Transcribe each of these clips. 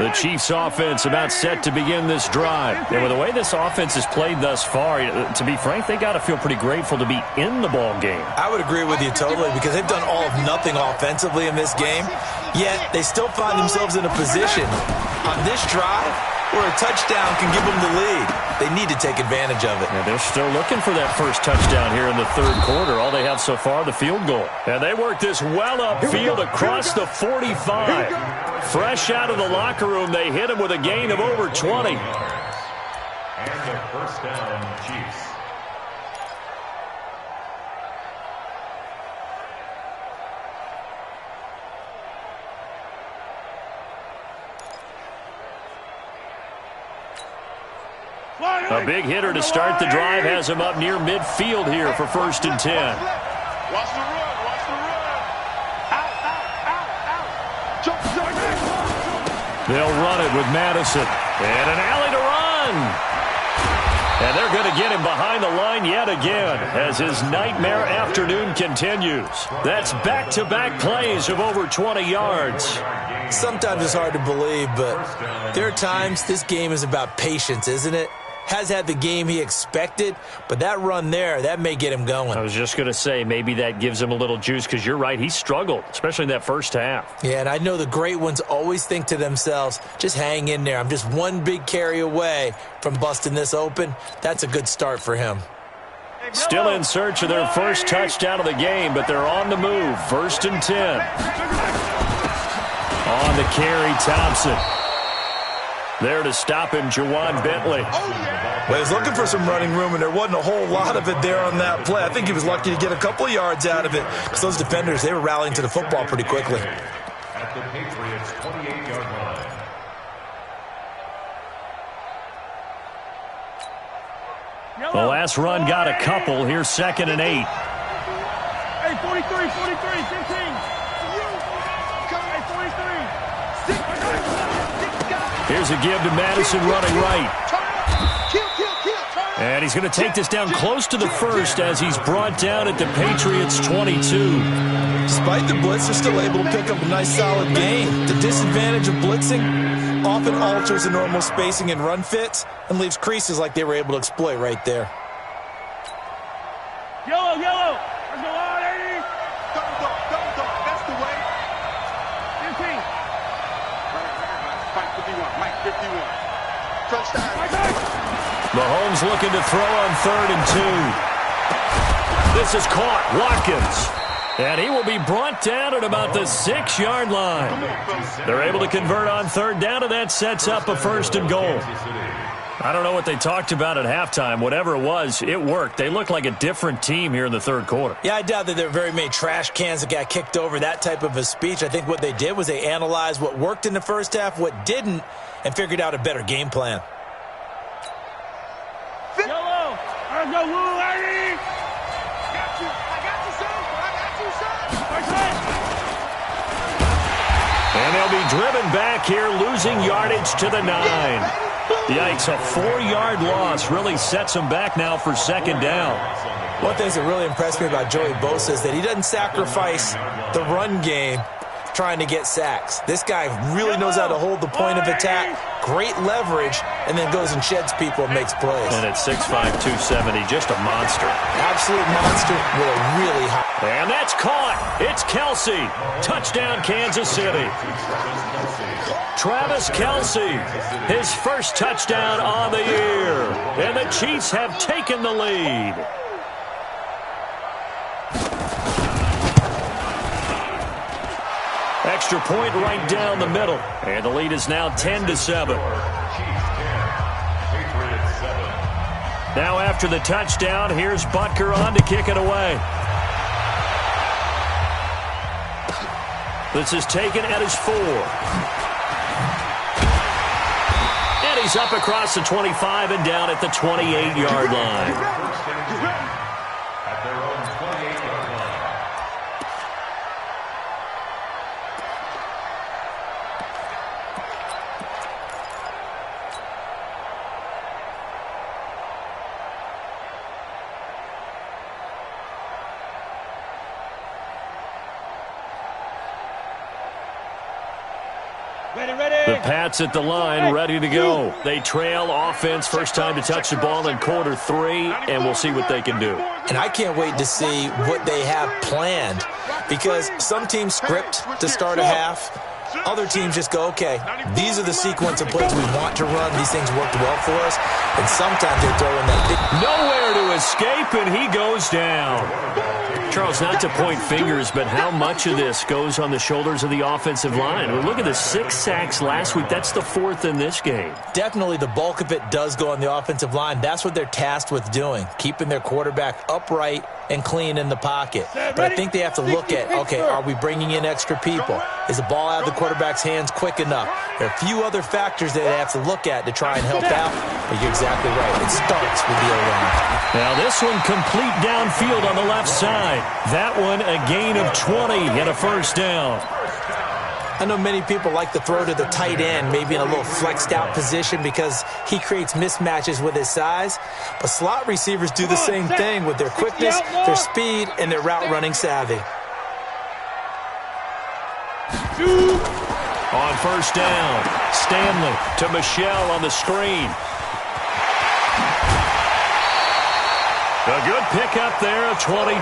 The Chiefs offense about set to begin this drive. And with the way this offense has played thus far, to be frank, they got to feel pretty grateful to be in the ball game. I would agree with you totally because they've done all of nothing offensively in this game, yet they still find themselves in a position on this drive where a touchdown can give them the lead. They need to take advantage of it. And they're still looking for that first touchdown here in the third quarter. All they have so far, the field goal. And they work this well upfield across the 45. Fresh out of the locker room, they hit him with a gain of over 20. And the first down, Chiefs. A big hitter to start the drive has him up near midfield here for 1st and 10. Watch the run. Watch the run. Out. Jump. They'll run it with Madison. And an alley to run. And they're going to get him behind the line yet again as his nightmare afternoon continues. That's back-to-back plays of over 20 yards. Sometimes it's hard to believe, but there are times this game is about patience, isn't it? Has had the game he expected, but that run there, that may get him going. I was just going to say, maybe that gives him a little juice because you're right, he struggled, especially in that first half. Yeah, and I know the great ones always think to themselves, just hang in there. I'm just one big carry away from busting this open. That's a good start for him. Still in search of their first touchdown of the game, but they're on the move. 1st and 10. On the carry, Thompson. There to stop him, Juwan Bentley. Well, he was looking for some running room, and there wasn't a whole lot of it there on that play. I think he was lucky to get a couple of yards out of it because those defenders, they were rallying to the football pretty quickly. At the Patriots' 28-yard line. The last run got a couple. Here's 2nd and 8. Hey, 43, 15. Here's a give to Madison running right. And he's going to take this down close to the first as he's brought down at the Patriots' 22. Despite the blitz, they're still able to pick up a nice solid gain. The disadvantage of blitzing often alters the normal spacing and run fits and leaves creases like they were able to exploit right there. Yellow. Let's go on, 80. Double. That's the way. 15. Mike 51. Mike 51. Touchdown. Mahomes looking to throw on 3rd and 2. This is caught. Watkins. And he will be brought down at about the 6-yard line. They're able to convert on 3rd down, and that sets up a 1st and goal. I don't know what they talked about at halftime. Whatever it was, it worked. They look like a different team here in the third quarter. Yeah, I doubt that there were very many trash cans that got kicked over, that type of a speech. I think what they did was they analyzed what worked in the first half, what didn't, and figured out a better game plan. Yellow. Let's go, Woo, 80. I got you, son. And they'll be driven back here, losing yardage to the 9. Yikes, a 4-yard loss really sets him back now for 2nd down. One thing that really impressed me about Joey Bosa is that he doesn't sacrifice the run game trying to get sacks. This guy really knows how to hold the point of attack, great leverage, and then goes and sheds people and makes plays. And at 6'5", 270, just a monster. Absolute monster with a really high. And that's caught. It's Kelsey. Touchdown, Kansas City. Travis Kelsey, his first touchdown on the year. And the Chiefs have taken the lead. Extra point right down the middle. And the lead is now 10-7. Now after the touchdown, here's Butker on to kick it away. This is taken at his 4. And he's up across the 25 and down at the 28-yard line. At their own 28-yard line. Ready. The Pats at the line, ready to go. They trail offense, first time to touch the ball in quarter 3, and we'll see what they can do. And I can't wait to see what they have planned, because some teams script to start a half. Other teams just go, okay, these are the sequence of plays we want to run. These things worked well for us. And sometimes they throw in that big... Nowhere to escape, and he goes down. Charles, not to point fingers, but how much of this goes on the shoulders of the offensive line? Well, look at the 6 sacks last week. That's the 4th in this game. Definitely the bulk of it does go on the offensive line. That's what they're tasked with doing, keeping their quarterback upright and clean in the pocket. But I think they have to look at, okay, are we bringing in extra people? Is the ball out of the quarterback's hands quick enough? There are a few other factors that they have to look at to try and help out. But you're exactly right. It starts with the O-line. Now this one complete downfield on the left side. That one a gain of 20 and a first down. I know many people like to throw to the tight end, maybe in a little flexed out position because he creates mismatches with his size. But slot receivers do the same thing with their quickness, their speed, and their route running savvy. On first down, Stanley to Michelle on the screen. A good pickup there of 22.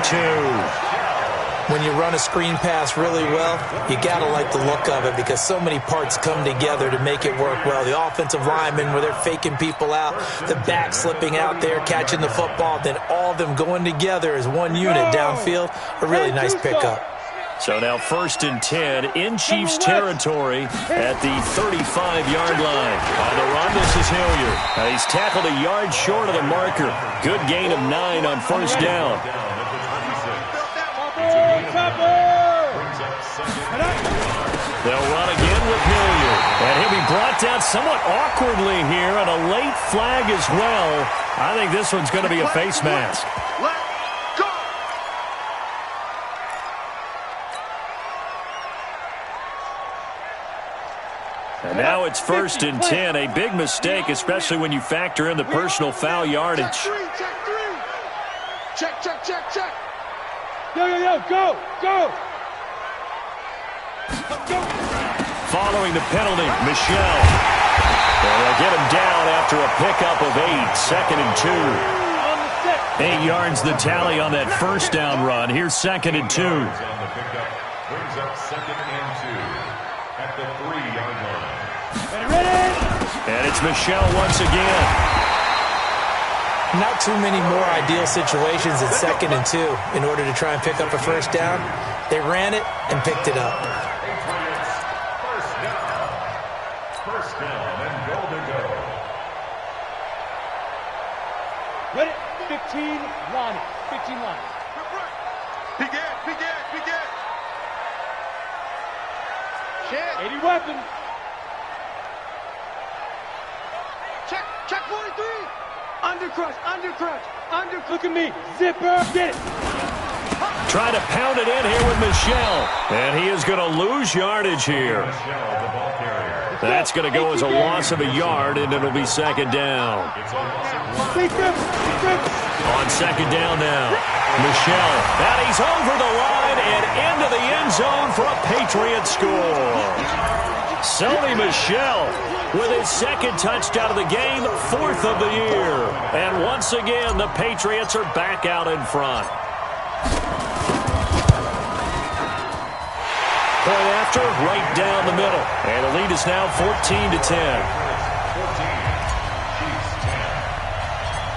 When you run a screen pass really well, you got to like the look of it because so many parts come together to make it work well. The offensive linemen, where they're faking people out, the back slipping out there, catching the football, then all of them going together as one unit downfield. A really nice pickup. So now 1st and 10 in Chiefs territory at the 35-yard line. On the run, this is Hilliard. He's tackled a yard short of the marker. Good gain of 9 on first down. They'll run again with Hilliard. And he'll be brought down somewhat awkwardly here, and a late flag as well. I think this one's going to be a face mask. And now it's 1st and 10. A big mistake, especially when you factor in the personal foul yardage. Check. Yo, go. Following the penalty, Michelle. And they'll get him down after a pickup of 8, 2nd and 2. 8 yards the tally on that first down run. Here's 2nd and 2. Brings up 2nd and 2 at the 3-yard line. And it's Michelle once again. Not too many more ideal situations at 2nd and 2 in order to try and pick up a first down. They ran it and picked it up. First down and goal to go. Ready? 15 line. Begin. Check. 80 weapons. Check 43. Under. Look at me. Zipper. Get it. Trying to pound it in here with Michelle. And he is going to lose yardage here. That's going to go as a loss of a yard, and it'll be 2nd down. On 2nd down now, Michelle. And he's over the line and into the end zone for a Patriot score. Sony Michel with his 2nd touchdown of the game, 4th of the year. And once again, the Patriots are back out in front. Point after, right down the middle. And the lead is now 14-10.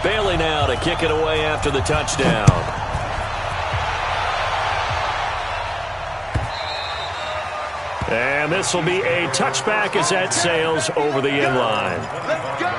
Bailey now to kick it away after the touchdown. And this will be a touchback as that sails over the end line. Let's go.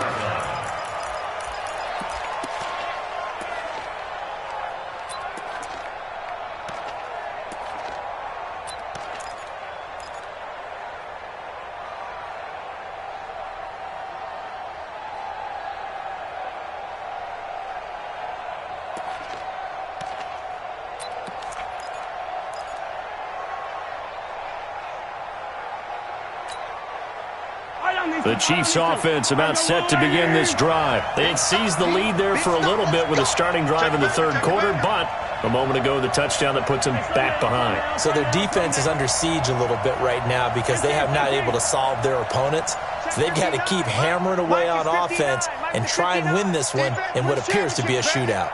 The Chiefs offense about set to begin this drive. They had seized the lead there for a little bit with a starting drive in the 3rd quarter, but A moment ago, the touchdown that puts them back behind. So their defense is under siege a little bit right now because they have not able to solve their opponents. So they've got to keep hammering away on offense and try and win this one in what appears to be a shootout.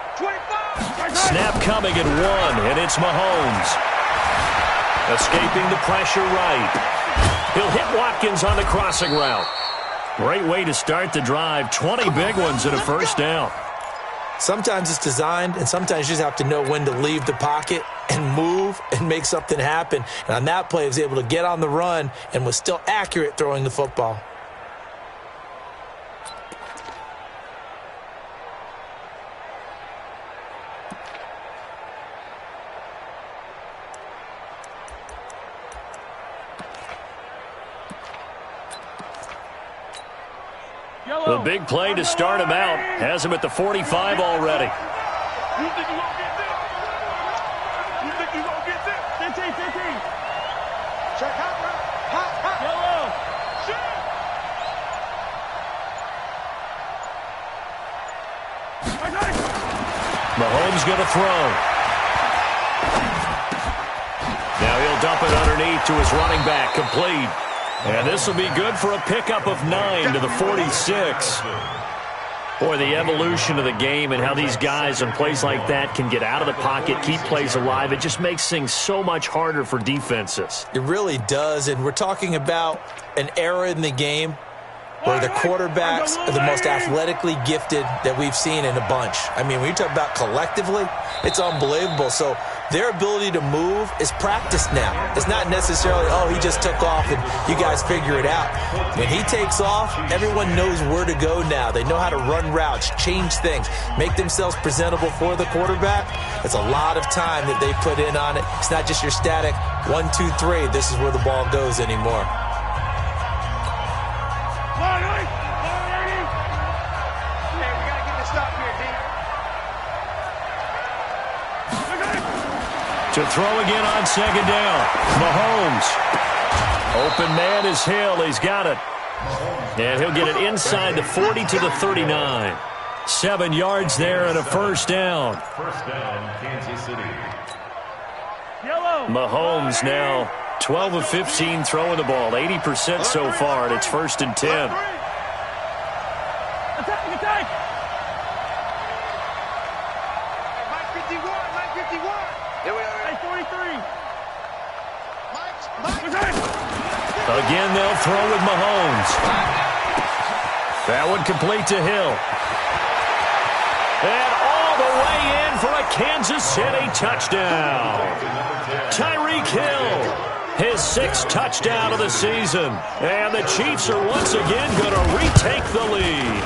Snap coming at 1, and it's Mahomes. Escaping the pressure right. He'll hit Watkins on the crossing route. Great way to start the drive. 20 big ones and a first down. Sometimes it's designed, and sometimes you just have to know when to leave the pocket and move and make something happen. And on that play, he was able to get on the run and was still accurate throwing the football. The big play to start him out has him at the 45 already. You think you gonna get this? You think you gonna get this? 15. Check hot, bro. Hot. Yellow. Shoot. Mahomes going to throw. Now he'll dump it underneath to his running back, complete. And this will be good for a pickup of 9 to the 46. Boy, the evolution of the game and how these guys in plays like that can get out of the pocket, keep plays alive, it just makes things so much harder for defenses. It really does, and we're talking about an era in the game where the quarterbacks are the most athletically gifted that we've seen in a bunch. I mean, when you talk about collectively, it's unbelievable. So their ability to move is practiced now. It's not necessarily, oh, he just took off and you guys figure it out. When he takes off, everyone knows where to go now. They know how to run routes, change things, make themselves presentable for the quarterback. It's a lot of time that they put in on it. It's not just your static 1, 2, 3, this is where the ball goes anymore. To throw again on second down. Mahomes. Open man is Hill. He's got it. And he'll get it inside the 40 to the 39. 7 yards there and a first down. First down, Kansas City. Mahomes now 12 of 15 throwing the ball. 80% so far, and it's 1st and 10. Attack! Mike 51. Here we are. 43. Again, they'll throw with Mahomes. That one complete to Hill. And all the way in for a Kansas City touchdown. Tyreek Hill, his 6th touchdown of the season. And the Chiefs are once again going to retake the lead.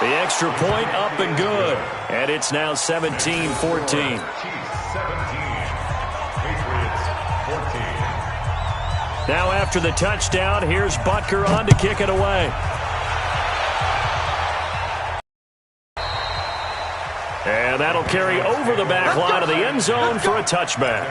The extra point up and good. And it's now 17-14. Now after the touchdown, here's Butker on to kick it away. And that'll carry over the back line of the end zone for a touchback.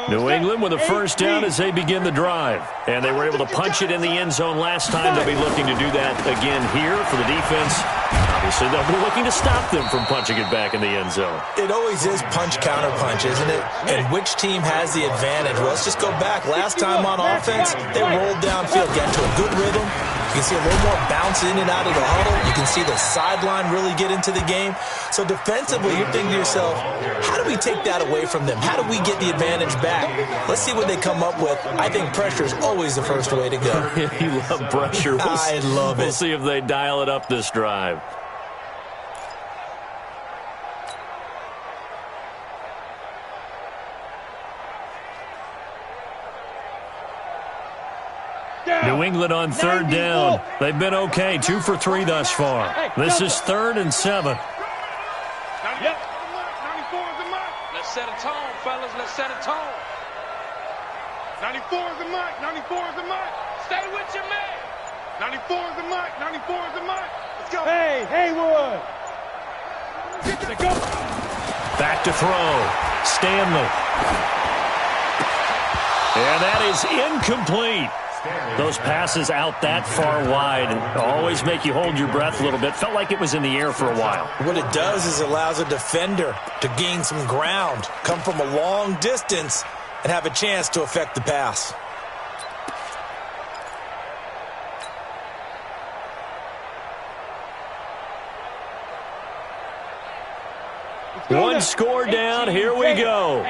New England with a first down as they begin the drive. And they were able to punch it in the end zone last time. They'll be looking to do that again here for the defense. Obviously, they'll be looking to stop them from punching it back in the end zone. It always is punch-counter-punch, isn't it? And which team has the advantage? Well, let's just go back. Last time on offense, they rolled downfield, got into a good rhythm. You can see a little more bounce in and out of the huddle. You can see the sideline really get into the game. So defensively, you're thinking to yourself, how do we take that away from them? How do we get the advantage back? Let's see what they come up with. I think pressure is always the first way to go. You love pressure. I love it. We'll see if they dial it up this drive. New England on 3rd down. They've been okay. 2 for 3 thus far. This is 3rd and 7. Yep. 94 is the mark. Let's set a tone, fellas. Let's set a tone. 94 is the mark. 94 is the mark. Stay with your man. 94 is the mark. 94 is the mark. Let's go. Hey, Haywood. Let's go. Back to throw. Stanley. And that is incomplete. Those passes out that far wide always make you hold your breath a little bit. Felt like it was in the air for a while. What it does is it allows a defender to gain some ground, come from a long distance, and have a chance to affect the pass. One score down. Here we go.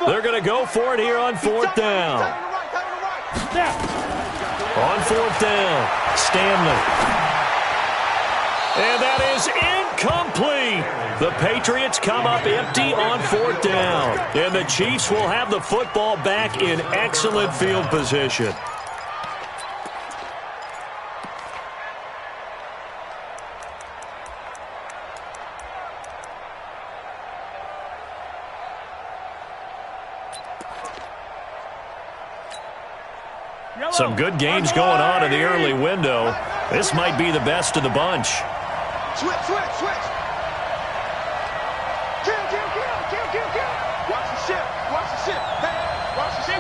They're going to go for it here on fourth down. On fourth down, Stanley. And that is incomplete. The Patriots come up empty on fourth down. And the Chiefs will have the football back in excellent field position. Some good games going on in the early window. This might be the best of the bunch. Switch. Kill. Watch the ship. Hey, watch the ship.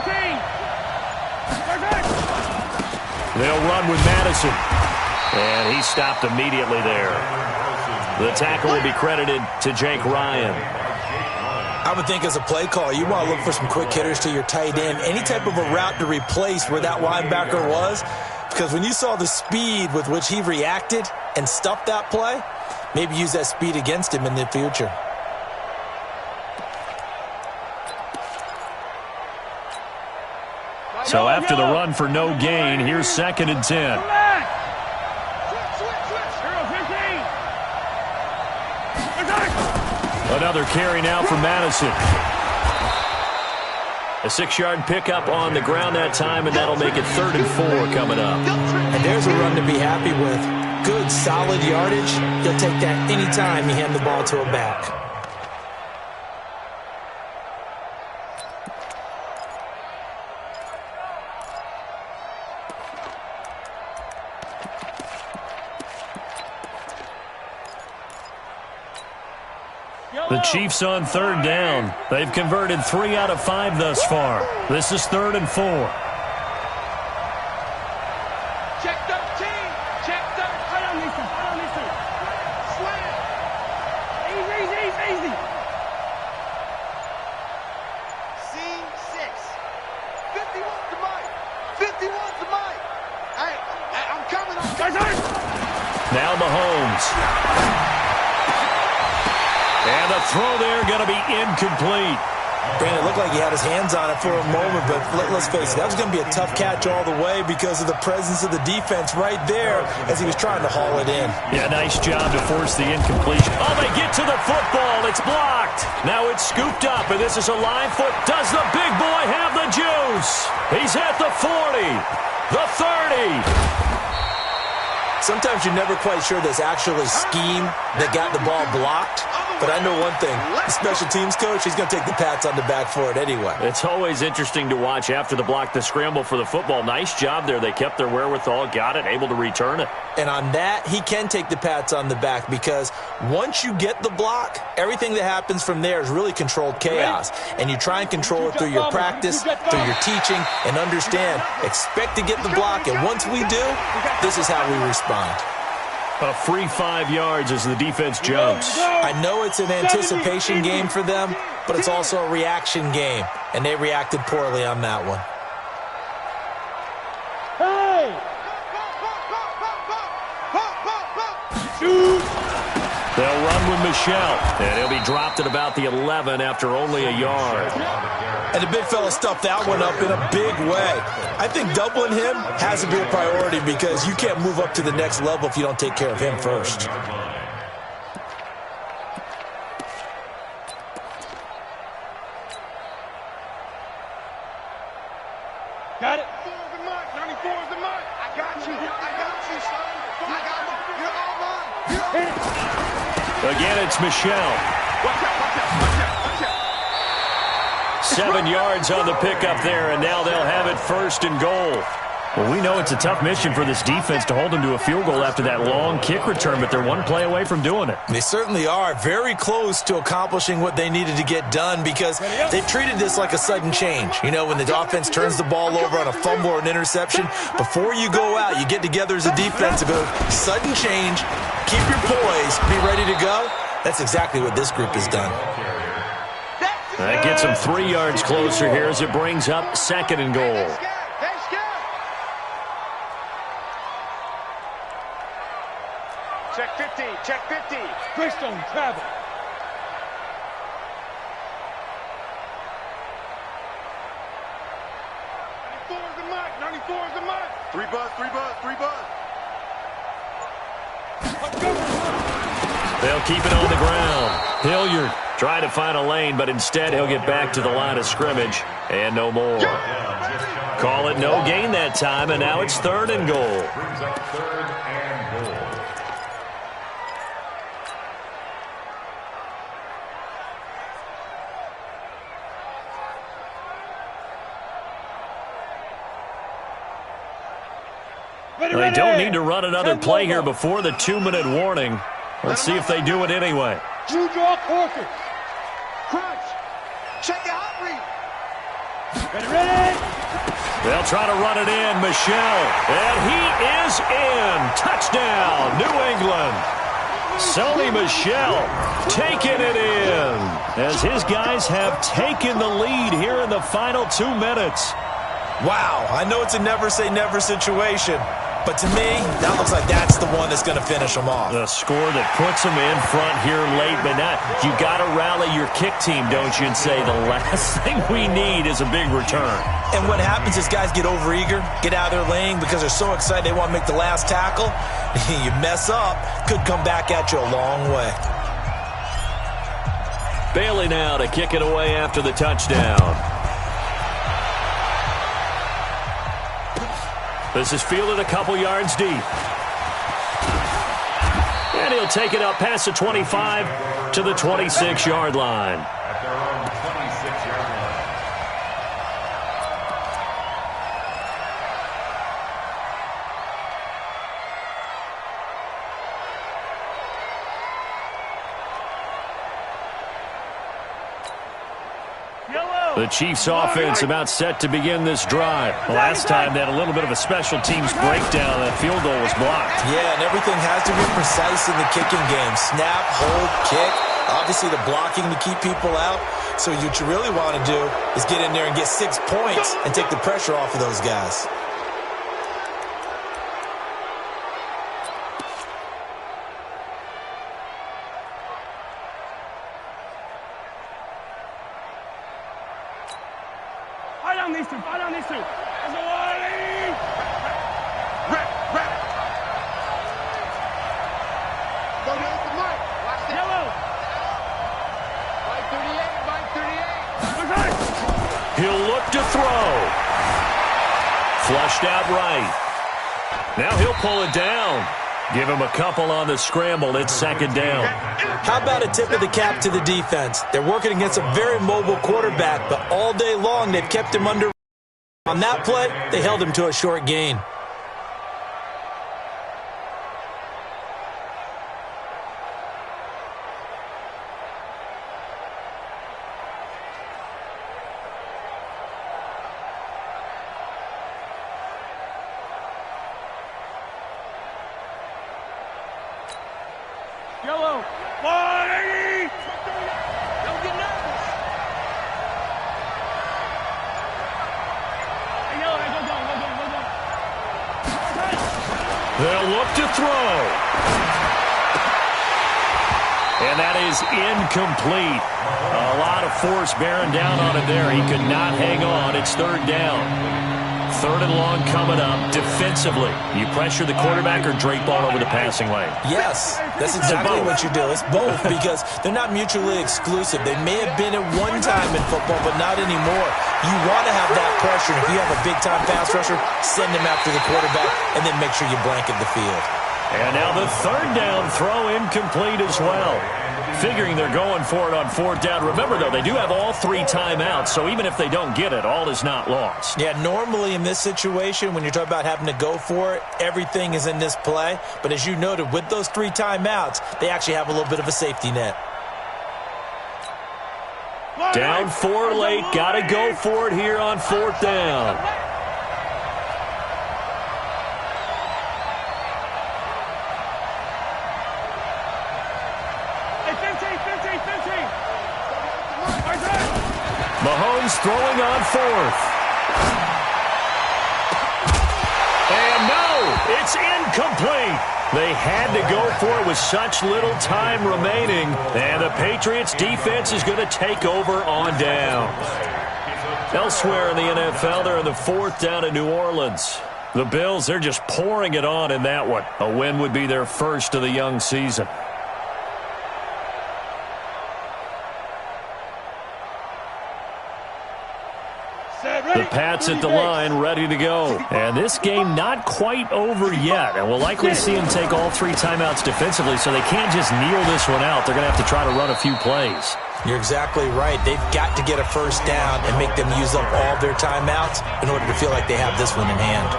They'll run with Madison. And he stopped immediately there. The tackle will be credited to Jake Ryan. I would think as a play caller, you want to look for some quick hitters to your tight end. Any type of a route to replace where that linebacker was. Because when you saw the speed with which he reacted and stuffed that play, maybe use that speed against him in the future. So after the run for no gain, here's 2nd and 10. Another carry now for Madison. A 6-yard pickup on the ground that time, and that'll make it 3rd and 4 coming up. And there's a run to be happy with. Good, solid yardage. You'll take that any time you hand the ball to a back. The Chiefs on 3rd down. They've converted 3 out of 5 thus far. This is 3rd and 4. Check 13. Hold on, listen. Slam. Easy. Scene 6. 51 to Mike. Hey, I'm coming. Now Mahomes. And the throw there going to be incomplete. Brandon, it looked like he had his hands on it for a moment, but let's face it, that was going to be a tough catch all the way because of the presence of the defense right there as he was trying to haul it in. Yeah, nice job to force the incompletion. Oh, they get to the football. It's blocked. Now it's scooped up, and this is a live foot. Does the big boy have the juice? He's at the 40, the 30. Sometimes you're never quite sure there's actually scheme that got the ball blocked. But I know one thing, the special teams coach, he's going to take the pats on the back for it anyway. It's always interesting to watch after the block, the scramble for the football. Nice job there. They kept their wherewithal, got it, able to return it. And on that, he can take the pats on the back because once you get the block, everything that happens from there is really controlled chaos. And you try and control it through your practice, through your teaching, and understand, expect to get the block. And once we do, this is how we respond. A free 5 yards as the defense jumps. I know it's an anticipation game for them, but it's also a reaction game, and they reacted poorly on that one. They'll run with Michelle, and he'll be dropped at about the 11 after only a yard. And the big fella stuffed that one up in a big way. I think doubling him has to be a priority because you can't move up to the next level if you don't take care of him first. Got it. 94 is the mark. 94 is the mark. I got you, son. I got you. You're all mine. Again, it's Michelle. Watch out. 7 yards on the pickup there, and now they'll have it 1st and goal. Well, we know it's a tough mission for this defense to hold them to a field goal after that long kick return, but they're one play away from doing it. They certainly are very close to accomplishing what they needed to get done because they've treated this like a sudden change. You know, when the offense turns the ball over on a fumble or an interception, before you go out, you get together as a defense and go, sudden change, keep your poise, be ready to go. That's exactly what this group has done. That gets them 3 yards closer here as it brings up 2nd and goal. Check 50, check 50. Briskyyy travel. Is the mark. 94 is the mark. 3 bus, 3 bus, 3 bus. They'll keep it on the ground. Hilliard trying to find a lane, but instead he'll get back to the line of scrimmage and no more. Call it no gain that time, and now it's 3rd and goal. Brings up 3rd and goal. They don't need to run another play here before the 2-minute warning. Let's see if they do it anyway. Drew draw quarter. Crunch. Check the hot read. Ready. They'll try to run it in. Michel. And he is in. Touchdown, New England. Sony Michel taking it in as his guys have taken the lead here in the final 2 minutes. Wow, I know it's a never say never situation, but to me, that looks like that's the one that's going to finish them off. The score that puts them in front here late, but now you got to rally your kick team, don't you, and say the last thing we need is a big return. And what happens is guys get overeager, get out of their lane because they're so excited they want to make the last tackle. You mess up, could come back at you a long way. Bailey now to kick it away after the touchdown. This is fielded a couple yards deep. And he'll take it up past the 25 to the 26-yard line. At their own 26-yard line. The Chiefs' offense about set to begin this drive. The last time they had a little bit of a special teams breakdown. That field goal was blocked. Yeah, and everything has to be precise in the kicking game. Snap, hold, kick. Obviously, the blocking to keep people out. So what you really want to do is get in there and get 6 points and take the pressure off of those guys. Fight on these two. That's a warning. Rep. Go to the mic. Watch this. Yellow. By 38. He'll look to throw. Flushed out right. Now he'll pull it down. Give him a couple on the scramble. It's 2nd down. How about a tip of the cap to the defense? They're working against a very mobile quarterback, but all day long they've kept him under. On that play, they held him to a short gain. Yellow. Warning. Don't get nervous. They'll look to throw. And that is incomplete. A lot of force bearing down on it there. He could not hang on. It's 3rd down. 3rd and long coming up. Defensively, you pressure the quarterback or drape ball over the passing lane? Yes, that's exactly what you do. It's both because they're not mutually exclusive. They may have been at one time in football, but not anymore. You want to have that pressure. If you have a big-time pass rusher, send him after the quarterback and then make sure you blanket the field. And now the third down throw incomplete as well. Figuring they're going for it on fourth down. Remember, though, they do have all 3 timeouts, so even if they don't get it, all is not lost. Yeah, normally in this situation, when you're talking about having to go for it, everything is in this play. But as you noted, with those 3 timeouts, they actually have a little bit of a safety net. Down 4 late. Got to go for it here on fourth down. Mahomes throwing on fourth. And no, it's incomplete. They had to go for it with such little time remaining. And the Patriots defense is going to take over on down. Elsewhere in the NFL, they're in the fourth down in New Orleans. The Bills, they're just pouring it on in that one. A win would be their first of the young season. The Pats at the line, ready to go. And this game not quite over yet. And we'll likely see them take all 3 timeouts defensively, so they can't just kneel this one out. They're going to have to try to run a few plays. You're exactly right. They've got to get a first down and make them use up all their timeouts in order to feel like they have this one in hand.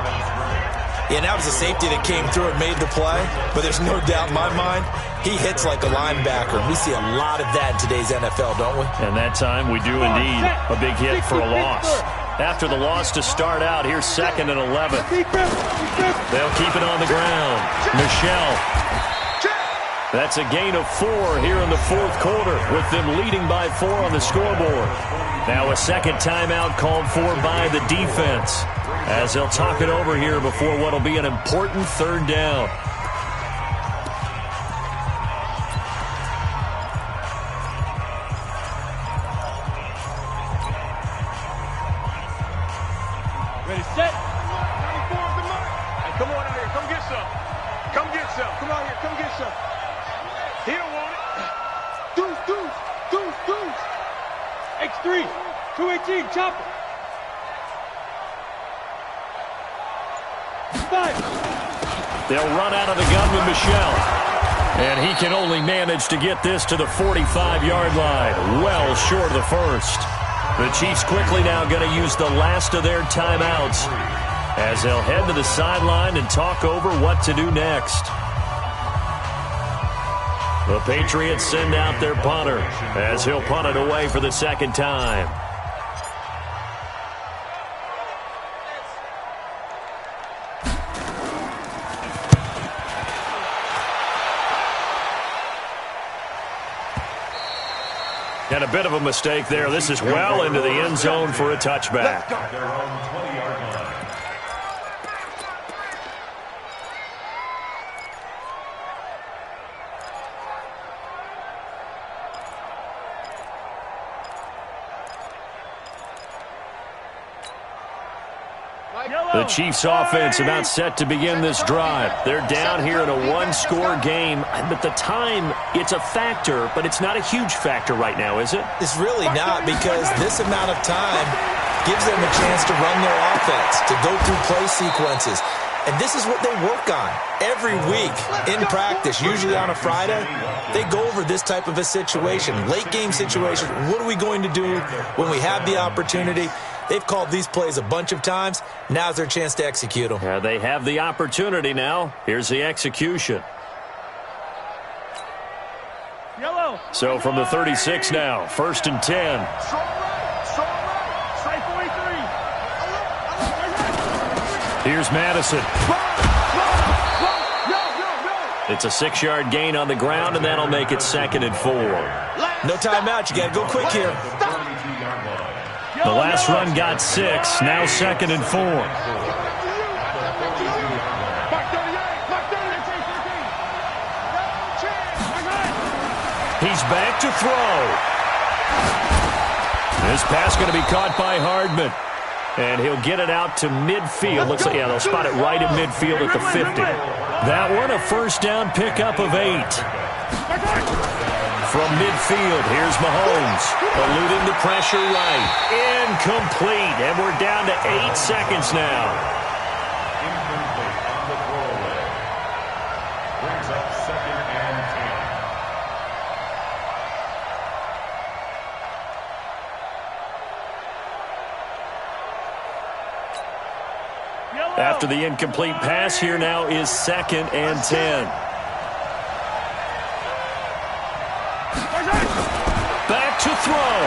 Yeah, and that was a safety that came through and made the play. But there's no doubt in my mind, he hits like a linebacker. We see a lot of that in today's NFL, don't we? And that time we do indeed. A big hit for a loss. After the loss to start out, here's 2nd and 11. They'll keep it on the ground. Michel. That's a gain of 4 here in the fourth quarter, with them leading by 4 on the scoreboard. Now a second timeout called for by the defense, as they'll talk it over here before what will be an important third down. Ready, set. Hey, come on out here. Come get some. Come get some. Come out here. Come get some. He don't want it. Deuce. X3. 218. Chop it. 5. They'll run out of the gun with Michel. And he can only manage to get this to the 45-yard line. Well short of the first. The Chiefs quickly now going to use the last of their timeouts, as they'll head to the sideline and talk over what to do next. The Patriots send out their punter, as he'll punt it away for the second time. And a bit of a mistake there. This is well into the end zone for a touchback. The Chiefs offense about set to begin this drive. They're down here in a one-score game, but the time, it's a factor, but it's not a huge factor right now, is it? It's really not, because this amount of time gives them a chance to run their offense, to go through play sequences. And this is what they work on every week in practice, usually on a Friday. They go over this type of a situation, late game situation. What are we going to do when we have the opportunity? They've called these plays a bunch of times. Now's their chance to execute them. Yeah, they have the opportunity now. Here's the execution. Yellow. So from the 36 now, 1st and 10. Strike 43. Here's Madison. It's a 6-yard gain on the ground, and that'll make it 2nd and 4. No timeout. You got to go quick here. The last run got 6. Now 2nd and 4. He's back to throw. This pass going to be caught by Hardman. And he'll get it out to midfield. Looks like, yeah, they'll spot it right at midfield at the 50. That one, a first down pickup of 8. From midfield, here's Mahomes. Eluding the pressure right. Incomplete. And we're down to 8 seconds now. second and 10. Yellow. After the incomplete pass, here now is 2nd and 10. Back to throw.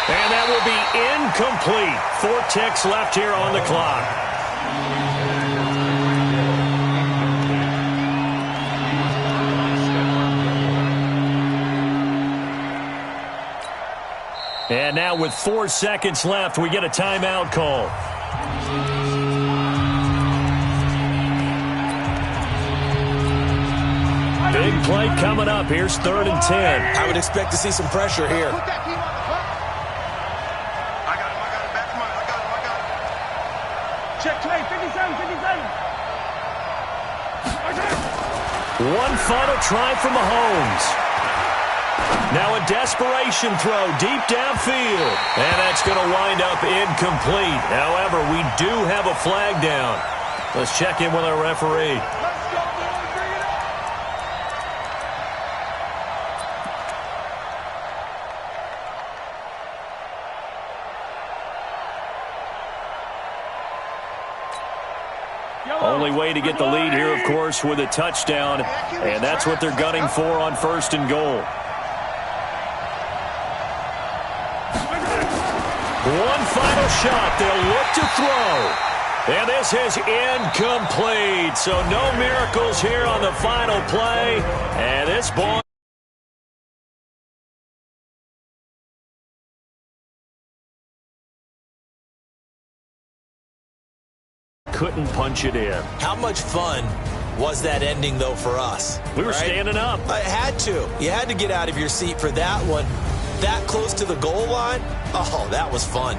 And that will be incomplete. 4 ticks left here on the clock. And now with 4 seconds left, we get a timeout call. Big play coming up. Here's 3rd and 10. I would expect to see some pressure here. Put that team on the clock. I got him. Back him up. I got him. Check play. 57. One final try from Mahomes. Now a desperation throw deep downfield. And that's going to wind up incomplete. However, we do have a flag down. Let's check in with our referee. Let's go, boys. Bring it up. Yellow. Only way to get the lead here, of course, with a touchdown. And that's what they're gunning for on 1st and goal. One final shot. They'll look to throw. And this is incomplete. So no miracles here on the final play. And this ball couldn't punch it in. How much fun was that ending, though, for us? We were right? standing up. I had to. You had to get out of your seat for that one. That close to the goal line? Oh, that was fun.